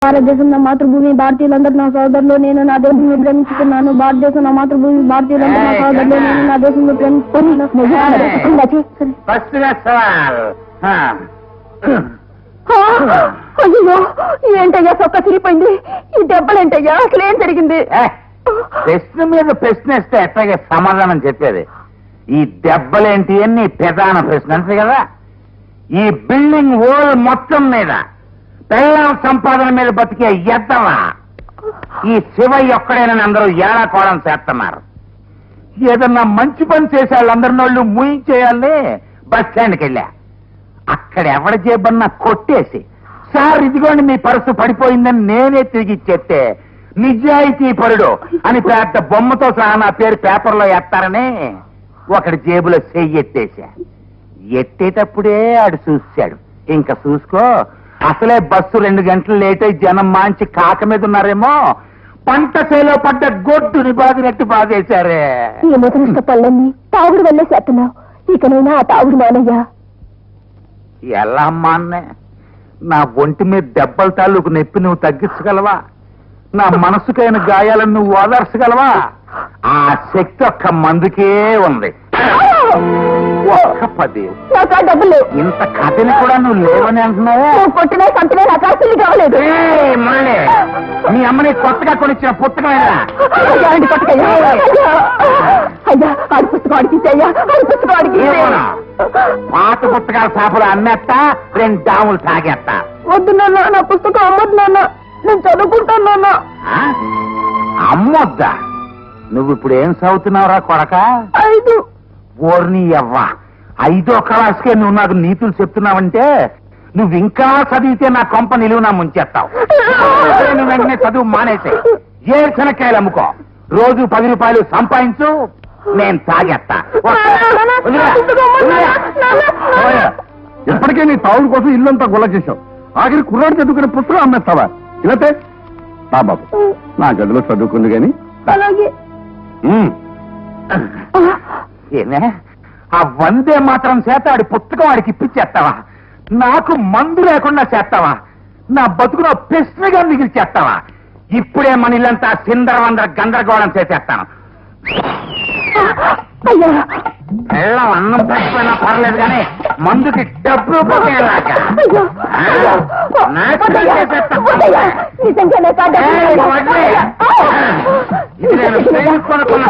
భారతదేశం నా మాతృభూమి, భారతీయులందరూ నా సోదరులు, నేను నా దేశాన్ని ప్రేమిస్తున్నాను. భారతదేశం నా మాతృభూమి, భారతీయులందరూ నా సోదరులు, నేను నా దేశాన్ని అయ్యో ఏంటయ్యా సొక్క తిరిగిపోయింది. ఈ దెబ్బలేంటయ్యా, అసలు ఏం జరిగింది? ప్రశ్న మీద ప్రశ్న ఇస్తే ఎట్లాగే సమాధానం చెప్పేది. ఈ దెబ్బలేంటి అని ప్రధాన ప్రశ్న అంతే కదా. ఈ బిల్డింగ్ ఓల్ మొత్తం మీద పెళ్ళాం సంపాదన మీద బతికే ఎద్దవా ఈ శివయ్య ఒక్కడైనా అందరూ ఏడాకోవడం చేస్తున్నారు. ఏదన్నా మంచి పని చేసే వాళ్ళందరినీ వాళ్ళు ముయించేయాలని బస్ స్టాండ్కి వెళ్ళా. అక్కడ ఎవడ జేబన్నా కొట్టేసి, సార్ ఇదిగోండి మీ పర్సు పడిపోయిందని నేనే తిరిగి చెప్తే నిజాయితీ పరుడు అని పెద్ద బొమ్మతో సహా నా పేరు పేపర్లో ఎత్తారని ఒకటి జేబులో చెయ్యెత్తేసా. ఎత్తేటప్పుడే ఆడు చూశాడు. ఇంకా చూసుకో, అసలే బస్సు 2 గంటలు లేట్ అయి జనం మాంచి కాక మీద ఉన్నారేమో, పంట చేలో పడ్డ గొడ్డుని బాదినట్టు బాధేశారే. ఈ మొదటి పళ్ళన్నీ తాగుడు వల్లే చేస్తున్నావు. ఇకనైనా ఆ తాగుడు మానయ్యా. ఎలా అమ్మా అన్నే, నా ఒంటి మీద దెబ్బల తాలూకు నొప్పి నువ్వు తగ్గించగలవా? నా మనసుకైన గాయాలను నువ్వు ఓదార్చగలవా? ఆ శక్తి ఒక్క మందుకే ఉంది. ఒక్క 10 డబ్బులు ఇంత కథని కూడా నువ్వు లేవని అంటున్నావా? కొట్టినా సంతనే నాకు అసలు కావలేదు. మళ్ళీ మీ అమ్మని కొత్తగా కొనిచ్చిన పుస్తకం అయ్యా ఆడి పుస్తకం అడిగితేయ్యా, ఆడి పుస్తకం అడిగి పాత పుస్తకాల షాపులు అమ్మేస్తా, 2 డాములు తాగేస్తా. వద్దు నాన్న, నా పుస్తకం అమ్మద్దు నాన్న, నేను చదువుకుంటాను నాన్న. అమ్మొద్దా? నువ్వు ఇప్పుడు ఏం చదువుతున్నావురా కొడక? 5. ఓర్ని అవ్వా, 5వ క్లాస్కే నువ్వు నాకు నీతులు చెప్తున్నావంటే నువ్వు ఇంకా చదివితే నా కొంప నిలువునా ముంచేస్తావు. నువ్వు వెంటనే చదువు మానేసే, ఏ శనక్కాయలు అమ్ముకో, రోజు 10 రూపాయలు సంపాదించు, నేను తాగేస్తా. ఎప్పటికే నీ తావుడు కోసం ఇల్లంతా గుల్ల చేశావు. ఆఖరి కుర్రాడు చదువుకునే పుస్తకం అమ్మేస్తావా? ఇలాతే నా బాబు నా గదిలో చదువుకుంది గాని. అలాగే ఏమే ఆ 100 మాత్రం చేత ఆడి పుస్తకం ఆడికి ఇప్పించేస్తావా? నాకు మందు లేకుండా చేస్తావా? నా బతుకులో ప్రశ్నగా మిగిలి చేస్తావా? ఇప్పుడే మన ఇల్లంతా సిందరవందర గందరగోళం చేసేస్తాను. పెళ్ళం అన్నం తగ్గిపోయినా పర్లేదు కానీ మందుకి డబ్బులు పోయేలాగా ఇది నేను తెలుసుకొనుకున్న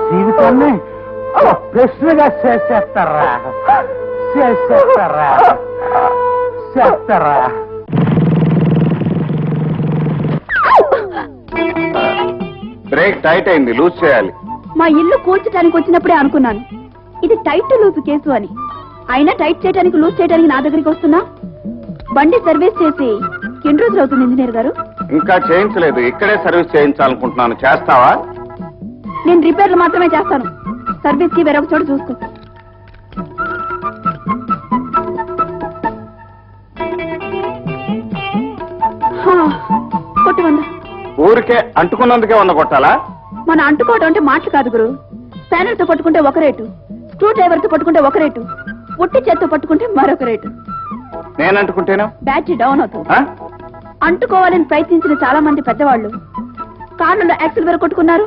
జీవితాన్ని ప్రశ్నగా చేసేస్తారా? చేస్తారా? బ్రేక్ టైట్ అయింది, లూజ్ చేయాలి. మా ఇల్లు కూల్చడానికి వచ్చినప్పుడే అనుకున్నాను ఇది టైట్ లూజ్ కేసు అని. అయినా టైట్ చేయడానికి లూజ్ చేయడానికి నా దగ్గరికి వస్తున్నా. బండి సర్వీస్ చేసి ఎన్ని రోజులు అవుతుంది ఇంజనీర్ గారు? ఇంకా చేయించలేదు, ఇక్కడే సర్వీస్ చేయించాలనుకుంటున్నాను. చేస్తావా? నేను రిపేర్లు మాత్రమే చేస్తాను, సర్వీస్ కి వేరొక చోట చూసుకో. కొట్టు 100. ఊరికే అంటుకున్నందుకే 100 కొట్టాలా? మన అంటుకోవడం అంటే మాటలు కాదు గురు. స్పానర్ తో పట్టుకుంటే ఒక రేటు, స్క్రూ డ్రైవర్ తో పట్టుకుంటే ఒక రేటు, ఉట్టి చేత్తో పట్టుకుంటే మరొక రేటు. నేను అంటుకుంటేను బ్యాటరీ డౌన్ అవుతుంది. అంటుకోవాలని ప్రయత్నించిన చాలా మంది పెద్దవాళ్ళు కాళ్ళలో యాక్సిల్ విరగొట్టుకున్నారు,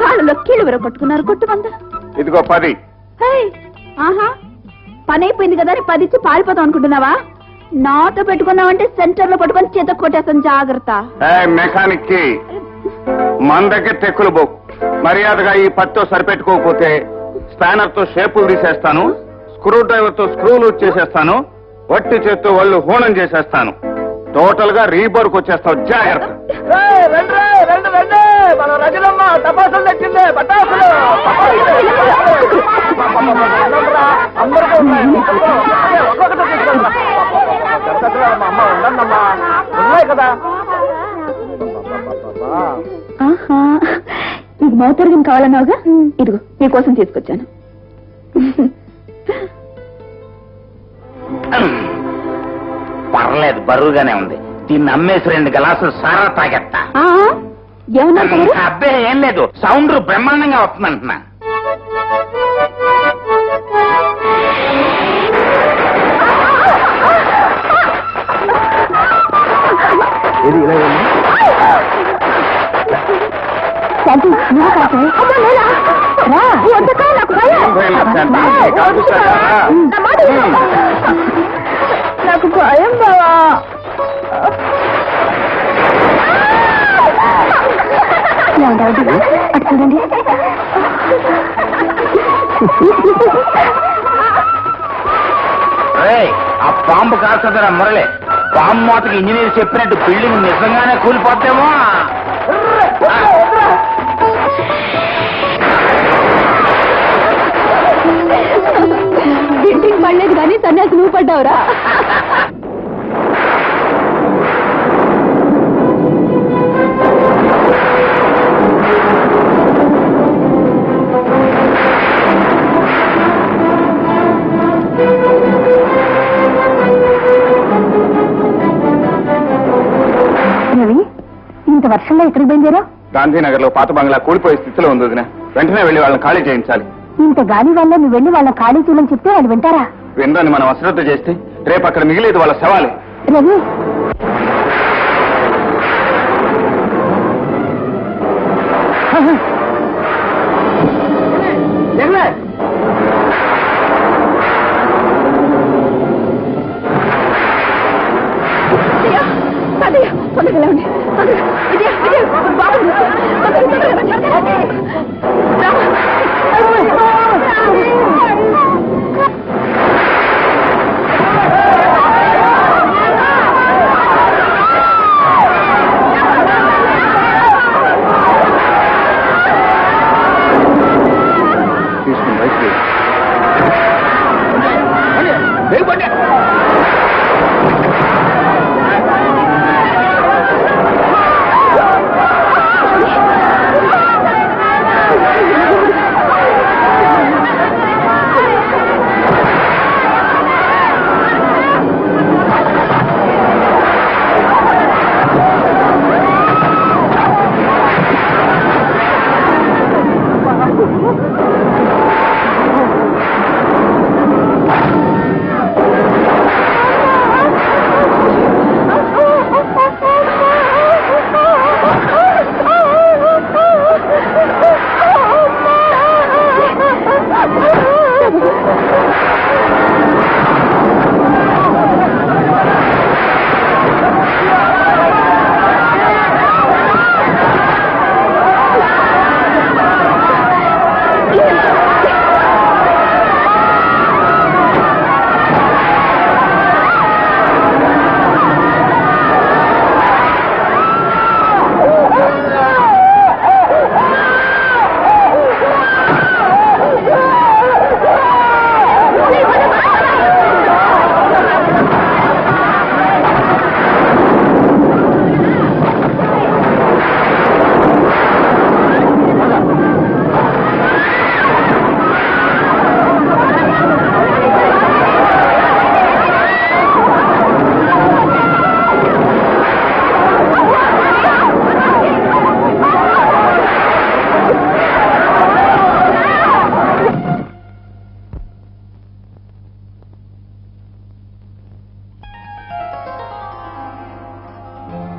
కాళ్ళలో కీళ్ళు విరగొట్టుకున్నారు. కొట్టు 100. ఇదిగో 10. ఆహా, పని అయిపోయింది కదా అని 10 ఇచ్చి పారిపోతాం అనుకుంటున్నావా? నాతో పెట్టుకున్నావంటే సెంటర్ లో పట్టుకొని చేత కొట్టేస్తాను, జాగ్రత్త. మెకానిక్ కి మన దగ్గర టెక్కులు బోకు. మర్యాదగా ఈ 10తో సరిపెట్టుకోకపోతే స్పానర్ తో షేపులు తీసేస్తాను, స్క్రూ డ్రైవర్ తో స్క్రూలు చేసేస్తాను, వట్టి చేత్తో వాళ్ళు హోనం చేసేస్తాను. టోటల్ గా రీబోర్కు వచ్చేస్తావు, జాగ్రత్త. నీకు మౌతర్గం కావాలన్నావుగా, ఇదిగో నీకోసం తీసుకొచ్చాను. పర్లేదు, బరువుగానే ఉంది. దీన్ని అమ్మేసి 2 గ్లాసులు సారా తాగెత్తా. ఏమన్నారు తమరు? అబ్బే ఏం లేదు, సౌండ్ బ్రహ్మాండంగా వస్తుందంటున్నా. ఇది ఇలా శాంతి, నువ్వు కాదు. అమ్మా, నేనా? రా, వద్దకా, నాకు భయం. భయం లేదు, శాంతి. కాదు, వద్దుకా. శాంతి. నా మాట విను. నాకు భయం బావా. అటు చూడండి. ఏయ్, ఆ పాంపు కాల్చదరా మురళి. పాము మూతకి ఇంజనీర్ చెప్పినట్టు బిల్డింగ్ నిజంగానే కూలిపోతేమో. బిల్డింగ్ పడలేదు కానీ సన్యాసి నువ్వు పడ్డావురా. రవి, ఇంత వర్షంలో ఎక్కడికి బయలుదేరా? గాంధీనగర్ లో పాత బంగ్లా కూలిపోయే స్థితిలో ఉంది వదిన. వెంటనే వెళ్లి వాళ్ళని ఖాళీ చేయించాలి. ఇంత గాలి వల్ల నువ్వు వెళ్ళి వాళ్ళ ఖాళీ చూడని చెప్తే వాళ్ళు వింటారా? వినరని మనం అశ్రద్ధ చేస్తే రేపు అక్కడ మిగిలేదు వాళ్ళ శవాలే. రవి, తీసుకుని బయటికి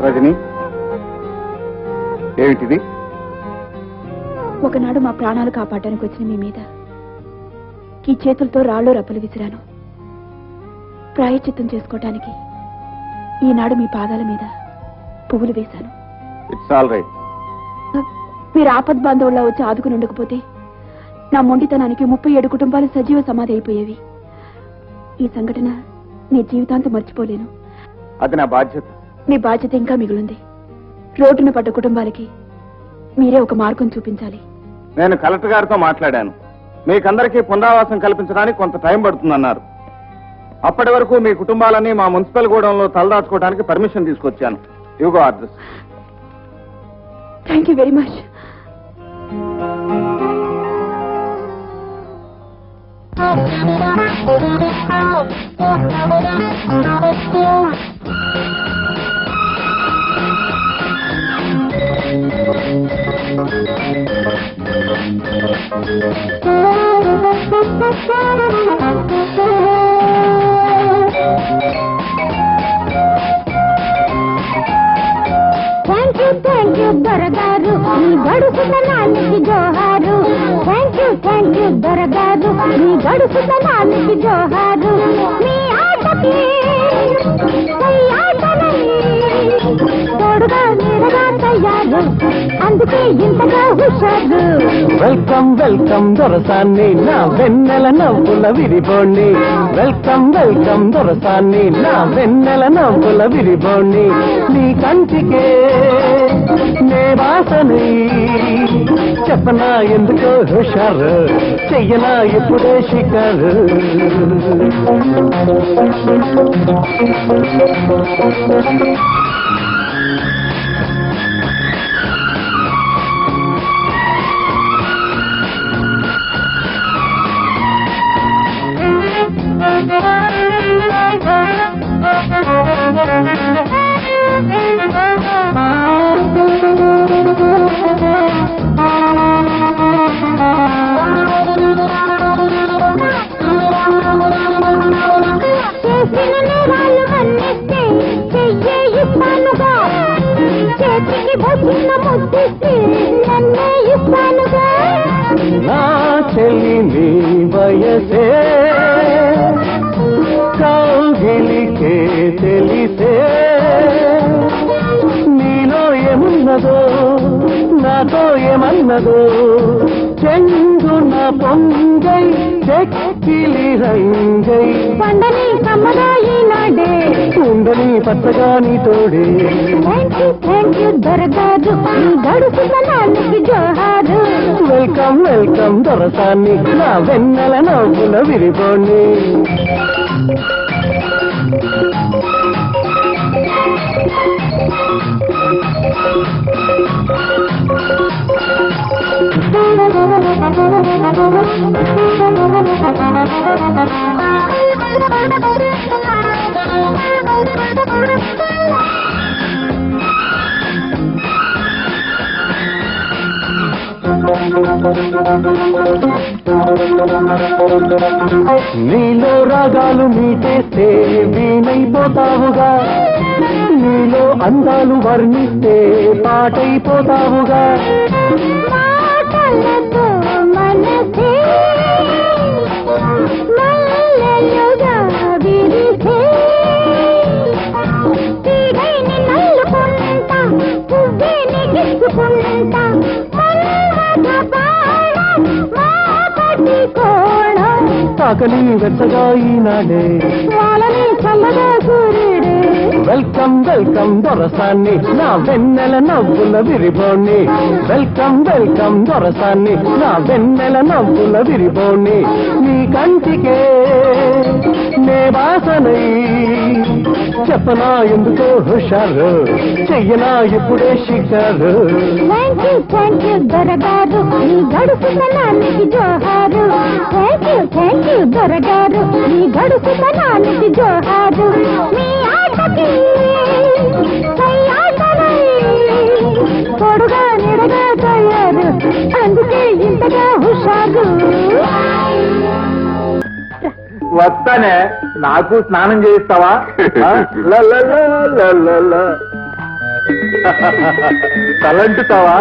రజని, ఏమిటిది? ఒకనాడు మా ప్రాణాలు కాపాడడానికి వచ్చిన మీ మీద ఈ చేతులతో రాళ్ళు రప్పలు విసిరాను. ప్రాయశ్చిత్తం చేసుకోవటానికి ఈనాడు మీ పాదాల మీద పువ్వులు వేశాను. It's all right. మీరు ఆపద్ బాంధవుల్లా వచ్చి ఆదుకుని ఉండకపోతే నా మొండితనానికి 37 కుటుంబాలు సజీవ సమాధి అయిపోయేవి. ఈ సంఘటన నీ జీవితాంతం మర్చిపోలేను. అది నా బాధ్యత. మీ బాధ్యత ఇంకా మిగిలింది. రోడ్డున పడ్డ కుటుంబాలకి మీరే ఒక మార్గం చూపించాలి. నేను కలెక్టర్ గారితో మాట్లాడాను. మీకందరికీ పునరావాసం కల్పించడానికి కొంత టైం పడుతుందన్నారు. అప్పటి వరకు మీ కుటుంబాలన్నీ మా మున్సిపల్ గూడెంలో తలదాచుకోవడానికి పర్మిషన్ తీసుకొచ్చాను. ఇవిగో address. Thank you very much. Thank you దొరగారు నీ గడుపుతనానికి జోహారు. థ్యాంక్ యూ దొరగారు నీ గడుపుతనానికి జోహారు. నీ ఆటకి ఆటనై తోడుగా నీడగా తయ్యారు, అందుకే ఇంతగా హుషారు. వెల్కమ్ వెల్కమ్ దొరసాన్ని నా వెన్నెల నవ్వుల విరిబోణ్ణి. వెల్కమ్ వెల్కమ్ దొరసాన్ని నా వెన్నెల నవ్వుల విరిబోణ్ణి. నీ కంటికే నే వాసని చెప్పనా ఎందుకో హుషారు, చెయ్యనా ఇప్పుడే షికారు. చేసిన నేరాలు మన్నిస్తే చెయ్యే ఇస్తానుగా, చేతికి వచ్చిన ముద్దిస్తే నన్నే ఇస్తానుగా. నా చెల్లి నీ వయసే కౌగిలికే తెలిసే, నీలో ఏమున్నదో నాతో ఏమన్నదో, చెంగున పొంగై చెక్కిలి రంగై పండని కమ్మగా ఈనాడే, ఉండని పచ్చగా నీ తోడే. థ్యాంక్ యూ దొరగారు నీ గడుపుతనానికి జోహారు. వెల్కమ్ వెల్కమ్ దొరసాన్ని నా వెన్నెల నవ్వుల విరిబోణ్ణి. నీలో రాగాలు మీటేస్తే వీణైపోతావుగా, నీలో అందాలు వర్ణిస్తే పాటైపోతావుగా. మాటలతో మనసే మల్లెలుగా విరిసే, తీగైని నల్లుకుంటా పువ్వేని గిచ్చుకుంటా, మన్మథ బాణం మాపటి కోణం తాకని వెచ్చగా ఈనాడే, వాళ్ళని చల్లగా సూర్యుడే. వెల్కమ్ వెల్కమ్ దొరసాన్ని నా వెన్నెల నవ్వుల విరిబోణ్ణి. వెల్కమ్ వెల్కమ్ దొరసాన్ని నా వెన్నెల నవ్వుల విరిబోణ్ణి. నీ కంటికే నే వాసనై చెప్పనా ఎందుకో హుషారు, చెయ్యనా ఇప్పుడే షికారు. థ్యాంక్ యూ దొరగారు నీ గడుపుతనానికి జోహారు. థ్యాంక్ యూ దొరగారు నీ గడుపుతనానికి జోహారు. నీ ఆటకి ఆటనై తోడుగా నిడగా తయారు, అందుకే ఇంతగా హుషారు. వస్తానే, నాకు స్నానం చేయిస్తావా? తలంటుతావా?